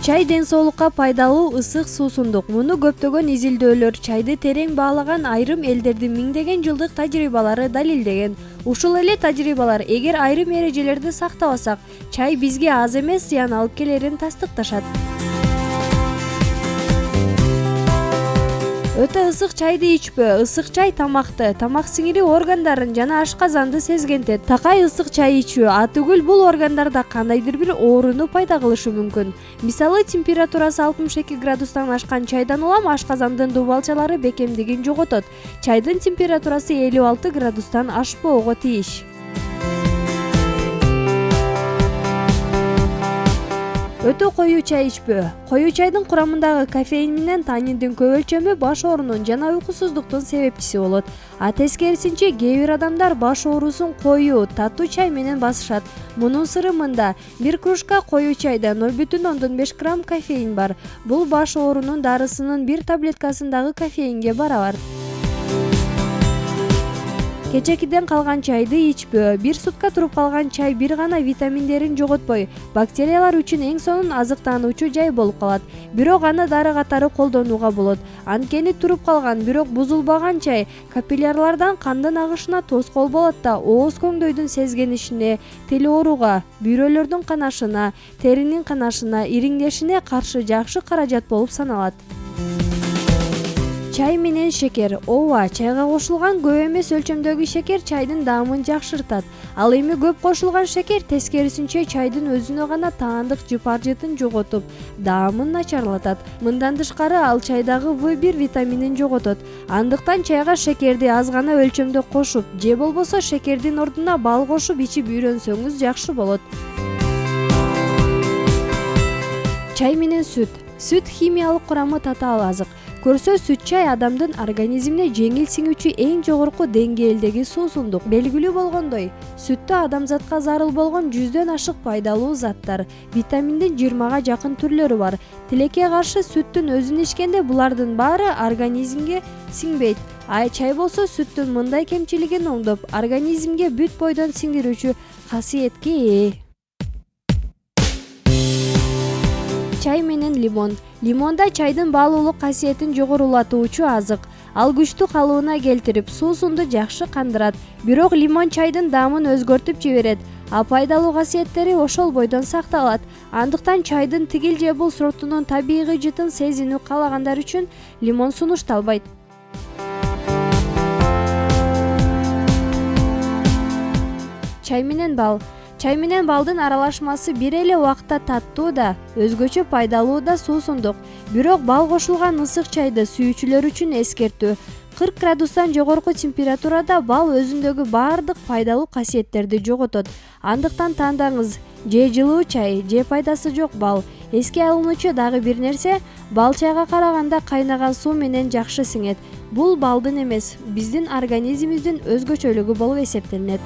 Чай ден соолукка пайдалуу ысык суусундук. Муну көптөгөн изилдөөлөр, чайды терең баалаган айрым элдердин миңдеген жылдык тажрыйбалары далилдеген. Ушул эле тажрыйбалар эгер айрым эрежелерди сактабасак, чай бизге аз эмес зыян алып келерин тастыкташат. Өтө ысык чайды ичпөө. Ысык чай тамакты, тамак сиңири органдарын жана ашказанды сезгентет. Такай ысык чай ичүү атүгүл бул органдарда кандайдыр бир ооруну пайда кылышы мүмкүн. Мисалы, температурасы 62 градустан ашкан чайдан улам ашказандын дубалчалары бекемдигин жоготот. Чайдын температурасы 56 градустан ашпоого тийиш. Өтө коюу чай ичпөө. Коюу чайдын курамындагы кофеин менен таниндин көп өлчөмү баш оорунун жана уйкусуздуктун себепчиси болот. А тескерисинче кээ бир адамдар баш оорусун коюу, таттуу чай менен басышат. Мунун сыры мында: бир кружка коюу чайда 0,5 грамм кофеин бар. Бул баш оорунун дарысынын бир таблеткасындагы кофеинге барабар. Кечекиден калган чайды ичпөө. Бир сутка туруп калган чай бир гана витаминдерин жоготпой, бактериялар үчүн эң сонун азыктануучу жай болуп калат. Бирок аны дары катары колдонууга болот. Анткени туруп калган, бирок бузулбаган чай капиллярлардан кандын агышына тоскоол болот да, ооз көңдөйдүн сезгенишине, тил ооруга, бүйрөлөрдүн канашына, теринин канашына, ириңдешине каршы жакшы каражат болуп саналат. Чай менен шекер. Ооба, чайга кошулган көп эмес өлчөмдөгү шекер чайдын даамын жакшыртат. Ал эми көп кошулган шекер тескерисинче чайдын өзүнө гана таандык жыпар-жытын жоготуп, даамын начарлатат. Мындан тышкары ал чайдагы В1 витаминин жоготот. Андыктан чайга шекерди аз гана өлчөмдө кошуп, же болбосо шекердин ордуна бал кошуп ичип үйрөнсөңүз жакшы болот. Чай менен сүт. Сүт химиялык курамы татаал азык. Көрсө, сүт чай адамдын организмине жеңил сиңүүчү эң жогорку деңгээлдеги суусундук. Белгилүү болгондой, сүттө адамзатка зарыл болгон 100дөн ашык пайдалуу заттар, витаминдин 20га жакын түрлөрү бар. Тилекке каршы сүттүн өзүн ичкенде булардын баары организмге сиңбейт. А чай болсо сүттүн мындай кемчилигин оңдоп, организмге бүт бойдон сиңдирүүчү касиетке ээ. Чай менен лимон. Лимонда чайдын баалуулук касиетин жогорулатуучу азык. Ал күчтүү калыбына келтирип, суусунду жакшы кандырат. Бирок лимон чайдын даамын өзгөртүп жиберет. А пайдалуу касиеттери ошол бойдон сакталат. Андыктан чайдын тигил же бул сортунун табигый жытын сезинүү каалагандар үчүн лимон сунушталбайт. Чай менен бал. Чай менен балдын аралашмасы бир эле убакта таттуу да, өзгөчө пайдалуу да суусундук. Бирок бал кошулган ысык чайды сүйүүчүлөр үчүн эскертүү: 40 градустан жогорку температурада бал өзүндөгү баардык пайдалуу касиеттерди жоготот. Андыктан тандаңыз: же жылуу чай, же пайдасы жок бал. Эске алынуучу дагы бир нерсе: бал чайга караганда кайнаган суу менен жакшы сиңет. Бул балдын эмес, биздин организмибиздин өзгөчөлүгү болуп эсептелинет.